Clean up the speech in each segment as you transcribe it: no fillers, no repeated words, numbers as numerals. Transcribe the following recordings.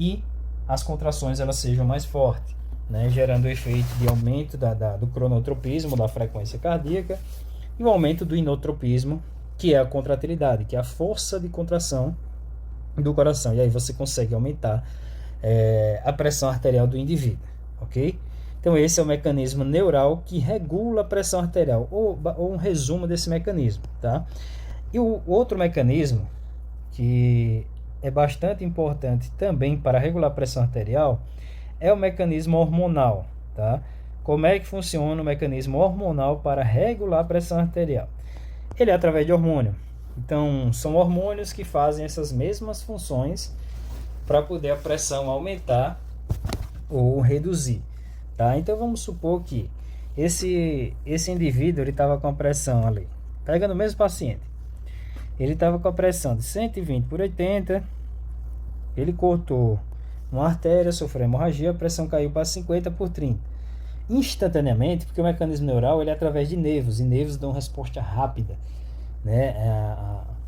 e as contrações elas sejam mais fortes, né? Gerando o efeito de aumento do cronotropismo, da frequência cardíaca, e o aumento do inotropismo, que é a contratilidade, que é a força de contração do coração. E aí você consegue aumentar a pressão arterial do indivíduo, ok? Então esse é o mecanismo neural que regula a pressão arterial, ou um resumo desse mecanismo, tá? E o outro mecanismo que é bastante importante também para regular a pressão arterial é o mecanismo hormonal, tá? Como é que funciona o mecanismo hormonal para regular a pressão arterial? Ele é através de hormônio. Então, são hormônios que fazem essas mesmas funções para poder a pressão aumentar ou reduzir, tá? Então, vamos supor que esse indivíduo ele estava com a pressão ali, pegando o mesmo paciente, ele estava com a pressão de 120/80, ele cortou uma artéria, sofreu hemorragia, a pressão caiu para 50/30. Instantaneamente, porque o mecanismo neural ele é através de nervos, e nervos dão resposta rápida, né?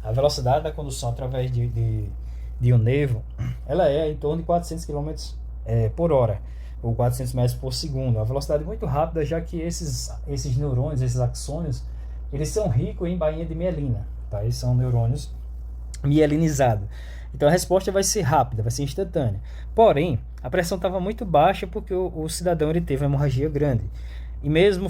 A velocidade da condução através de um nervo, ela é em torno de 400 km por hora, ou 400 metros por segundo. Uma velocidade muito rápida, já que esses neurônios, esses axônios, eles são ricos em bainha de mielina, tá? Eles são neurônios mielinizados. Então a resposta vai ser rápida, vai ser instantânea. Porém, a pressão estava muito baixa porque o cidadão ele teve uma hemorragia grande. E mesmo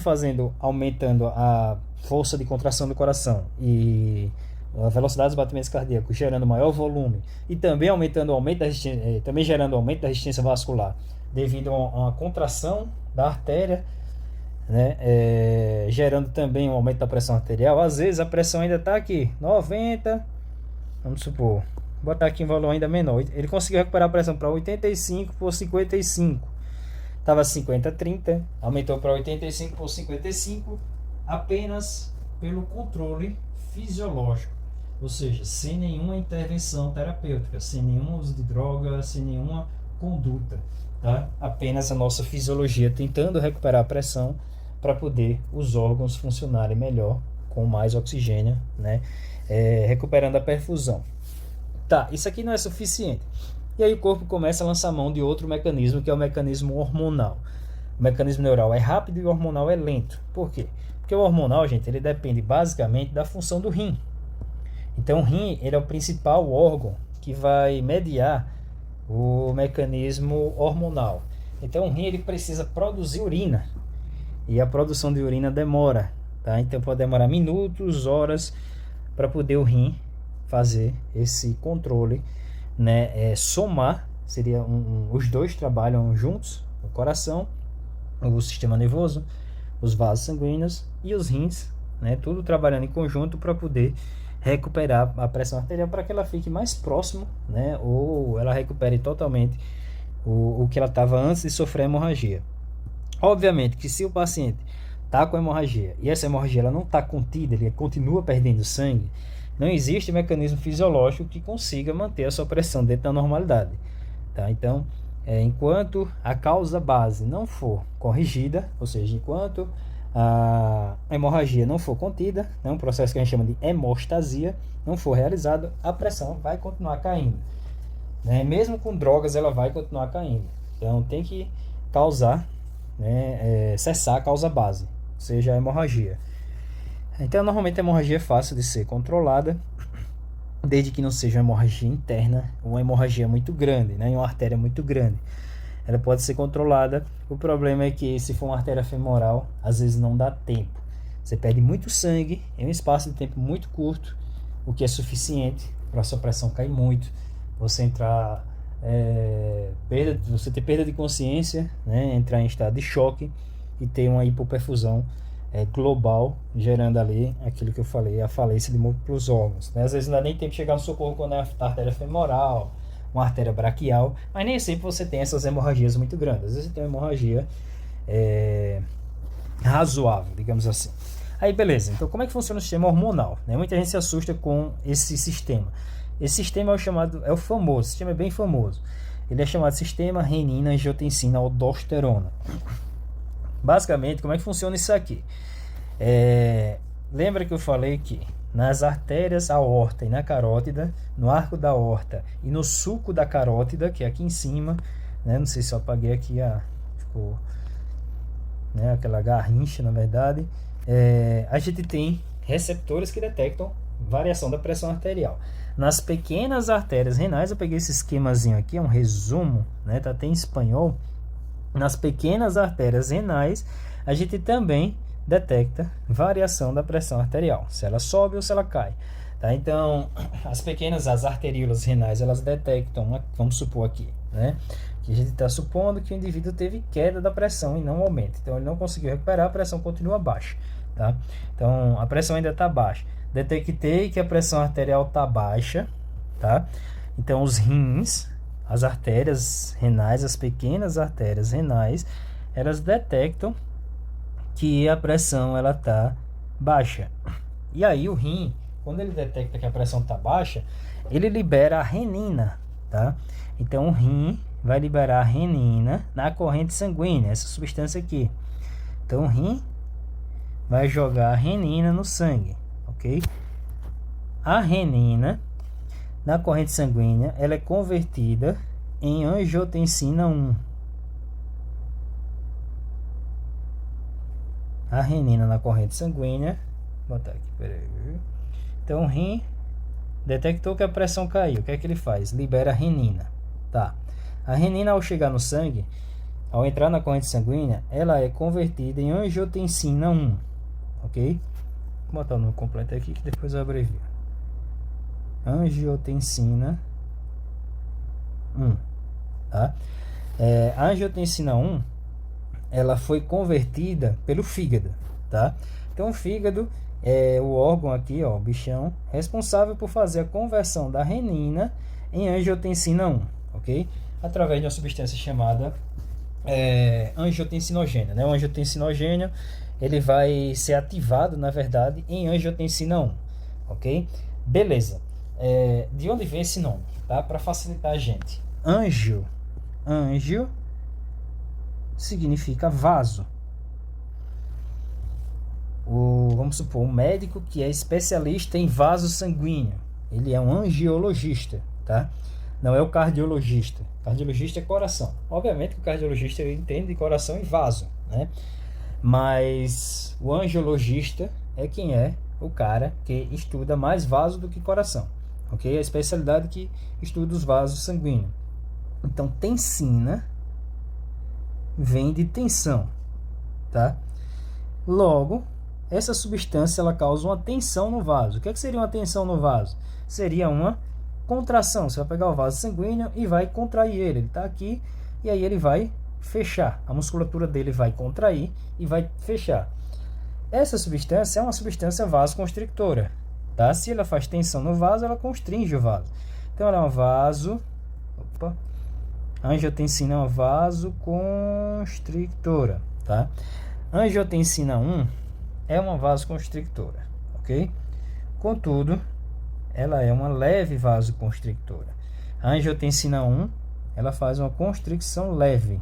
aumentando a força de contração do coração e a velocidade dos batimentos cardíacos, gerando maior volume e também também gerando aumento da resistência vascular devido a uma contração da artéria, né? Gerando também um aumento da pressão arterial. Às vezes a pressão ainda está aqui 90, vamos supor, botar aqui em valor ainda menor, ele conseguiu recuperar a pressão para 85/55, estava 50/30, aumentou para 85/55 apenas pelo controle fisiológico, ou seja, sem nenhuma intervenção terapêutica, sem nenhum uso de droga, sem nenhuma conduta, tá? Apenas a nossa fisiologia tentando recuperar a pressão para poder os órgãos funcionarem melhor, com mais oxigênio, né? Recuperando a perfusão. Tá, isso aqui não é suficiente. E aí o corpo começa a lançar mão de outro mecanismo, que é o mecanismo hormonal. O mecanismo neural é rápido e o hormonal é lento. Por quê? Porque o hormonal, gente, ele depende basicamente da função do rim. Então o rim, ele é o principal órgão que vai mediar o mecanismo hormonal. Então o rim, ele precisa produzir urina. E a produção de urina demora, tá? Então pode demorar minutos, horas, para poder o rim fazer esse controle, né? Somar, seria os dois trabalham juntos, o coração, o sistema nervoso, os vasos sanguíneos e os rins, né? Tudo trabalhando em conjunto para poder recuperar a pressão arterial para que ela fique mais próximo, né? Ou ela recupere totalmente o que ela estava antes de sofrer a hemorragia. Obviamente que se o paciente está com hemorragia e essa hemorragia ela não está contida, ele continua perdendo sangue, não existe mecanismo fisiológico que consiga manter a sua pressão dentro da normalidade, tá? Então, enquanto a causa base não for corrigida, ou seja, enquanto a hemorragia não for contida, né, um processo que a gente chama de hemostasia, não for realizado, a pressão vai continuar caindo, né? Mesmo com drogas, ela vai continuar caindo. Então, tem que causar, né, cessar a causa base, seja a hemorragia. Então, normalmente a hemorragia é fácil de ser controlada, desde que não seja uma hemorragia interna, uma hemorragia muito grande, né, uma artéria muito grande. Ela pode ser controlada. O problema é que se for uma artéria femoral, às vezes não dá tempo. Você perde muito sangue em um espaço de tempo muito curto, o que é suficiente para a sua pressão cair muito, você entrar, você ter perda de consciência, né, entrar em estado de choque e ter uma hipoperfusão global, gerando ali aquilo que eu falei, a falência de múltiplos órgãos, né? Às vezes não dá nem tempo de chegar no socorro quando é a artéria femoral, uma artéria braquial, mas nem sempre você tem essas hemorragias muito grandes. Às vezes você tem uma hemorragia razoável, digamos assim. Aí beleza, então como é que funciona o sistema hormonal, né? Muita gente se assusta com esse sistema. Esse sistema é o famoso, o sistema é bem famoso. Ele é chamado sistema renina-angiotensina-aldosterona. Basicamente, como é que funciona isso aqui? Lembra que eu falei que nas artérias aorta e na carótida, no arco da aorta e no sulco da carótida, que é aqui em cima, né? Não sei se eu apaguei aqui, ficou, né, aquela garrincha, na verdade. A gente tem receptores que detectam variação da pressão arterial. Nas pequenas artérias renais, eu peguei esse esquemazinho aqui, é um resumo, né? Tá até em espanhol. Nas pequenas artérias renais, a gente também detecta variação da pressão arterial, se ela sobe ou se ela cai. Tá? Então, as arteríolas renais, elas detectam, vamos supor aqui, né, que a gente está supondo que o indivíduo teve queda da pressão e não aumento. Então, ele não conseguiu recuperar, a pressão continua baixa. Tá? Então, a pressão ainda está baixa. Detectei que a pressão arterial está baixa. Tá? Então, os rins, as artérias renais, as pequenas artérias renais, elas detectam que a pressão ela está baixa. E aí o rim, quando ele detecta que a pressão está baixa, ele libera a renina, tá? Então o rim vai liberar a renina na corrente sanguínea, essa substância aqui. Então o rim vai jogar a renina no sangue, ok? A renina na corrente sanguínea, ela é convertida em angiotensina 1. A renina na corrente sanguínea, vou botar aqui, peraí. Então o rim detectou que a pressão caiu. O que é que ele faz? Libera a renina. Tá. A renina, ao chegar no sangue, ao entrar na corrente sanguínea, ela é convertida em angiotensina 1. Ok? Vou botar o nome completo aqui que depois eu abrevio. Angiotensina 1. Tá? A angiotensina 1, ela foi convertida pelo fígado. Tá? Então o fígado é o órgão aqui, ó, o bichão, responsável por fazer a conversão da renina em angiotensina 1, ok? Através de uma substância chamada angiotensinogênio, né? O angiotensinogênio, ele vai ser ativado, na verdade, em angiotensina 1, ok? Beleza. De onde vem esse nome, tá? Para facilitar a gente. Angio significa vaso. Vamos supor, um médico que é especialista em vaso sanguíneo, ele é um angiologista, tá? Não é o cardiologista. O cardiologista é coração. Obviamente que o cardiologista entende de coração e vaso, né? Mas o angiologista é quem é o cara que estuda mais vaso do que coração, ok? A especialidade que estuda os vasos sanguíneos. Então, tensina vem de tensão, tá? Logo, essa substância ela causa uma tensão no vaso. O que seria uma tensão no vaso? Seria uma contração. Você vai pegar o vaso sanguíneo e vai contrair ele. Ele está aqui e aí ele vai fechar. A musculatura dele vai contrair e vai fechar. Essa substância é uma substância vasoconstrictora. Tá? Se ela faz tensão no vaso, ela constringe o vaso. Então ela é uma angiotensina é uma vasoconstrictora. Tá? Angiotensina 1 é uma vasoconstrictora, ok? Contudo, ela é uma leve vasoconstrictora. A angiotensina 1, ela faz uma constricção leve,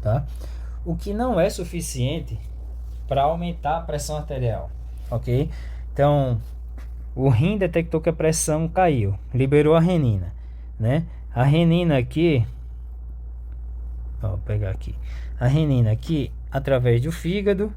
tá? O que não é suficiente para aumentar a pressão arterial, ok? Então, o rim detectou que a pressão caiu, liberou a renina, né? A renina aqui, vou pegar aqui. A renina aqui, através do fígado,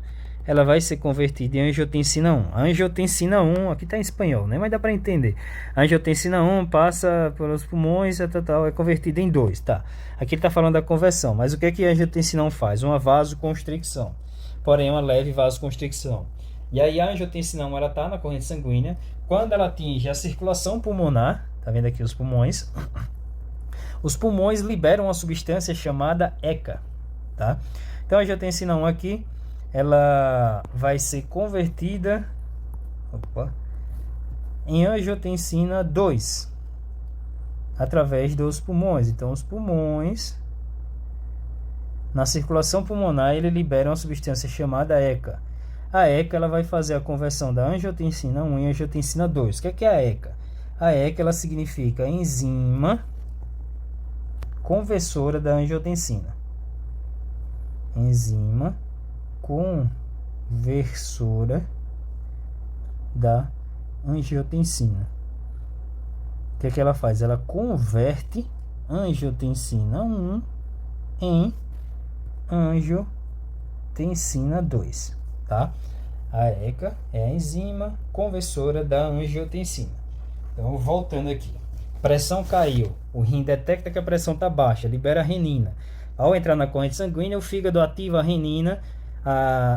ela vai ser convertida em angiotensina 1. A angiotensina 1, aqui está em espanhol, né? Mas dá para entender. A angiotensina 1 passa pelos pulmões, é convertida em 2, tá? Aqui ele está falando da conversão, mas o que é que a angiotensina 1 faz? Uma vasoconstricção, porém uma leve vasoconstricção. E aí a angiotensina 1, ela está na corrente sanguínea. Quando ela atinge a circulação pulmonar, tá vendo aqui os pulmões? Os pulmões liberam uma substância chamada ECA, tá? Então a angiotensina 1 aqui, ela vai ser convertida em angiotensina 2 através dos pulmões. Então os pulmões, na circulação pulmonar, ele libera uma substância chamada ECA. A ECA ela vai fazer a conversão da angiotensina 1 em angiotensina 2. O que é a ECA? A ECA ela significa enzima conversora da angiotensina. Enzima conversora da angiotensina. O que é que ela faz? Ela converte angiotensina 1 em angiotensina 2, tá? A ECA é a enzima conversora da angiotensina. Então, voltando aqui. Pressão caiu, o rim detecta que a pressão está baixa, libera a renina. Ao entrar na corrente sanguínea, o fígado ativa a renina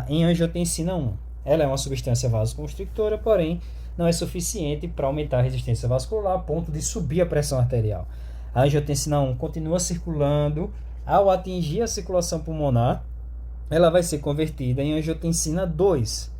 em angiotensina 1. Ela é uma substância vasoconstrictora, porém não é suficiente para aumentar a resistência vascular a ponto de subir a pressão arterial. A angiotensina 1 continua circulando. Ao atingir a circulação pulmonar, ela vai ser convertida em angiotensina 2.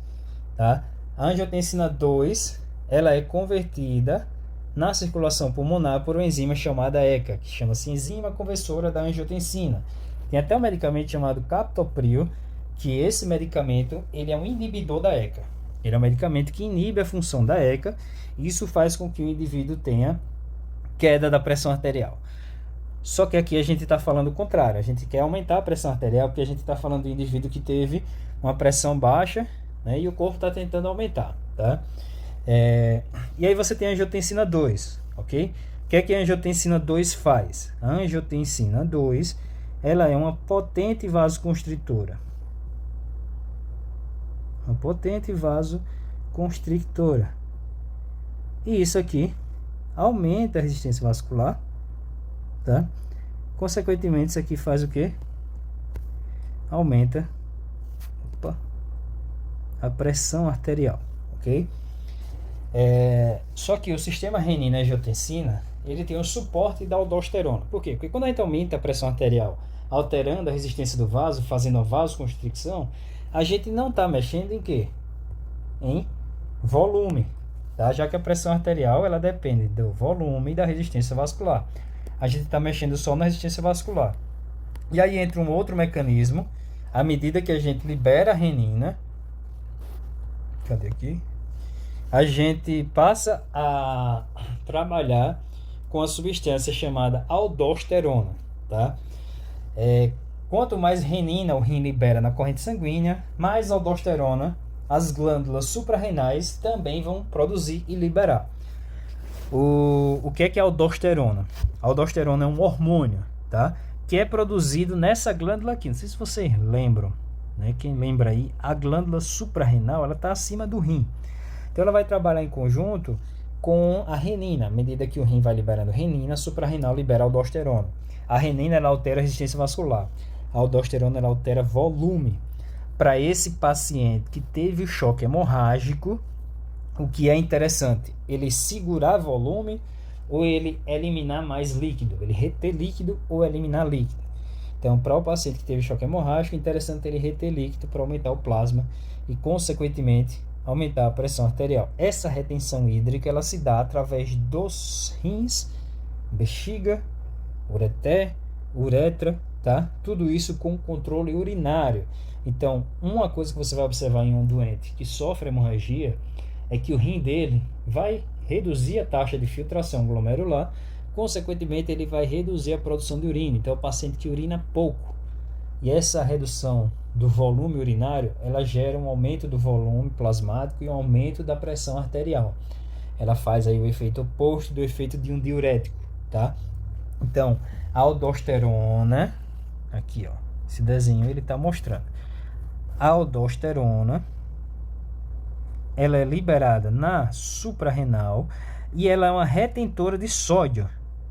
Tá? A angiotensina 2 ela é convertida na circulação pulmonar por uma enzima chamada ECA, que chama-se enzima conversora da angiotensina. Tem até um medicamento chamado captopril, que esse medicamento ele é um inibidor da ECA. Ele é um medicamento que inibe a função da ECA, e isso faz com que o indivíduo tenha queda da pressão arterial. Só que aqui a gente está falando o contrário, a gente quer aumentar a pressão arterial, porque a gente está falando do indivíduo que teve uma pressão baixa, né, e o corpo está tentando aumentar, tá? E aí você tem a angiotensina 2, ok? O que é que a angiotensina 2 faz? A angiotensina 2, ela é uma potente vasoconstritora. Uma potente vasoconstrictora. E isso aqui aumenta a resistência vascular, tá? Consequentemente, isso aqui faz o quê? Aumenta a pressão arterial, ok? Só que o sistema renina-angiotensina ele tem o suporte da aldosterona. Por quê? Porque quando a gente aumenta a pressão arterial, alterando a resistência do vaso, fazendo a vasoconstricção, a gente não está mexendo em quê? Em volume, tá? Já que a pressão arterial ela depende do volume e da resistência vascular. A gente está mexendo só na resistência vascular. E aí entra um outro mecanismo, à medida que a gente libera a renina, cadê aqui? A gente passa a trabalhar com a substância chamada aldosterona, tá? Quanto mais renina o rim libera na corrente sanguínea, mais aldosterona as glândulas suprarrenais também vão produzir e liberar. O que é aldosterona? A aldosterona é um hormônio, tá? Que é produzido nessa glândula aqui. Não sei se vocês lembram, né? Quem lembra aí, a glândula suprarrenal ela está acima do rim. Então ela vai trabalhar em conjunto com a renina. À medida que o rim vai liberando renina, a suprarrenal libera aldosterona. A renina ela altera a resistência vascular. A aldosterona ela altera volume. Para esse paciente que teve o choque hemorrágico, o que é interessante, ele segurar volume ou ele eliminar mais líquido, ele reter líquido ou eliminar líquido. Então, para o paciente que teve choque hemorrágico, é interessante ele reter líquido para aumentar o plasma e, consequentemente, aumentar a pressão arterial. Essa retenção hídrica ela se dá através dos rins, bexiga, ureter, uretra, tá? Tudo isso com controle urinário. Então, uma coisa que você vai observar em um doente que sofre hemorragia é que o rim dele vai reduzir a taxa de filtração glomerular, consequentemente ele vai reduzir a produção de urina. Então, é o paciente que urina pouco. E essa redução do volume urinário, ela gera um aumento do volume plasmático e um aumento da pressão arterial. Ela faz aí o efeito oposto do efeito de um diurético, tá? Então, a aldosterona, aqui ó, esse desenho ele está mostrando. A aldosterona, ela é liberada na suprarrenal e ela é uma retentora de sódio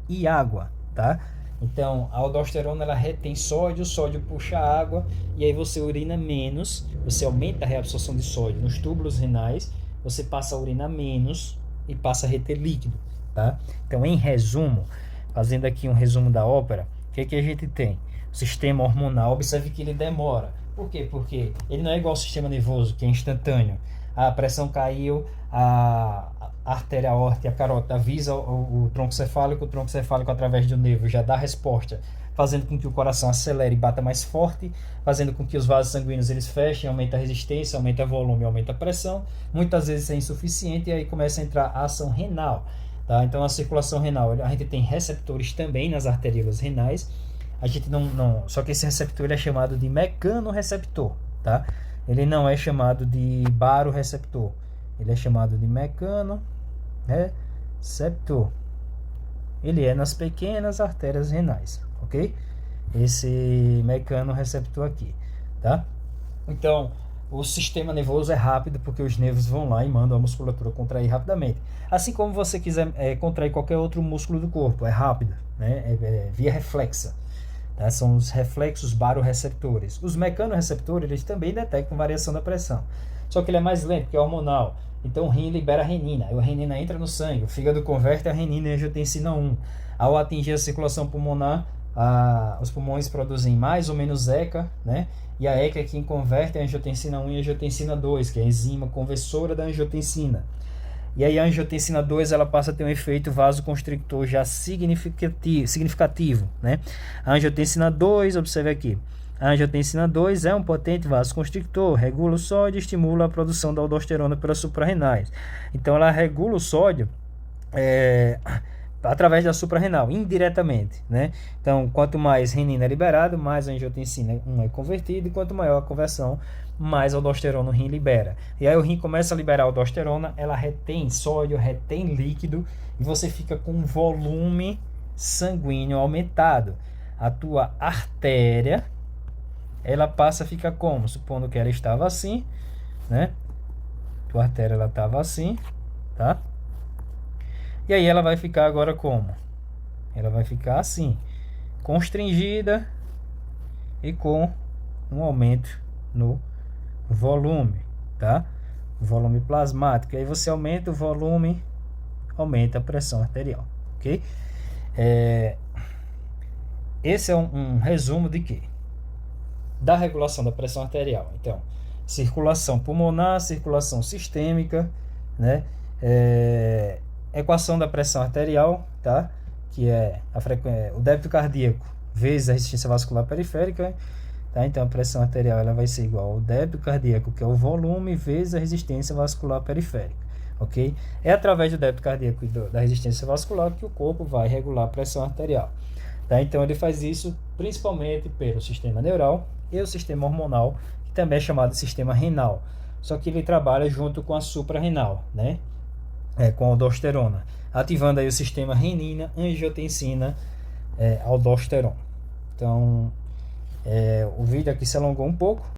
e água, tá? Então, a aldosterona ela retém sódio, o sódio puxa água e aí você urina menos, você aumenta a reabsorção de sódio nos túbulos renais, você passa a urinar menos e passa a reter líquido, tá? Então, em resumo, fazendo aqui um resumo da ópera, o que a gente tem? O sistema hormonal, observe que ele demora. Por quê? Porque ele não é igual ao sistema nervoso, que é instantâneo. A pressão caiu, a artéria aórtica e a carótida avisa o tronco cefálico através do nervo já dá a resposta, fazendo com que o coração acelere e bata mais forte, fazendo com que os vasos sanguíneos eles fechem, aumenta a resistência, aumenta o volume, aumenta a pressão. Muitas vezes é insuficiente e aí começa a entrar a ação renal, tá? Então a circulação renal, a gente tem receptores também nas arteriolas renais. A gente não, só que esse receptor ele é chamado de mecanorreceptor, tá? ele não é chamado de baroreceptor, ele é chamado de mecanoreceptor. Ele é nas pequenas artérias renais, ok? Esse mecanoreceptor aqui, tá? Então, o sistema nervoso é rápido porque os nervos vão lá e mandam a musculatura contrair rapidamente. Assim como você quiser contrair qualquer outro músculo do corpo, é rápido, né? É via reflexa. Tá? São os reflexos baroreceptores. Os mecanoreceptores, eles também detectam variação da pressão. Só que ele é mais lento, porque é hormonal. Então o rim libera a renina. A renina entra no sangue, o fígado converte a renina em angiotensina 1. Ao atingir a circulação pulmonar, os pulmões produzem mais ou menos ECA, né? E a ECA é quem converte a angiotensina 1 em angiotensina 2, que é a enzima conversora da angiotensina. E aí a angiotensina 2 ela passa a ter um efeito vasoconstrictor já significativo, né? A angiotensina 2, observe aqui, a angiotensina 2 é um potente vasoconstrictor, regula o sódio e estimula a produção da aldosterona pelas suprarrenais. Então ela regula o sódio através da suprarrenal, indiretamente, né? Então, quanto mais renina é liberado, mais a angiotensina 1 é convertida, e quanto maior a conversão, mais aldosterona o rim libera. E aí o rim começa a liberar a aldosterona, ela retém sódio, retém líquido, e você fica com um volume sanguíneo aumentado. A tua artéria, ela passa a ficar como? Supondo que ela estava assim, né? Tua artéria, ela estava assim, tá? E aí ela vai ficar agora como? Ela vai ficar assim, constringida e com um aumento no volume, tá? Volume plasmático. E aí você aumenta o volume, aumenta a pressão arterial, ok? Esse é um resumo de quê? Da regulação da pressão arterial. Então, circulação pulmonar, circulação sistêmica, né? Equação da pressão arterial, tá? Que é o débito cardíaco vezes a resistência vascular periférica, tá? Então a pressão arterial ela vai ser igual ao débito cardíaco, que é o volume, vezes a resistência vascular periférica, ok? É através do débito cardíaco e da resistência vascular que o corpo vai regular a pressão arterial, tá? Então ele faz isso principalmente pelo sistema neural e o sistema hormonal, que também é chamado de sistema renal, só que ele trabalha junto com a suprarrenal, né? Com a aldosterona, ativando aí o sistema renina, angiotensina, aldosterona. Então, o vídeo aqui se alongou um pouco.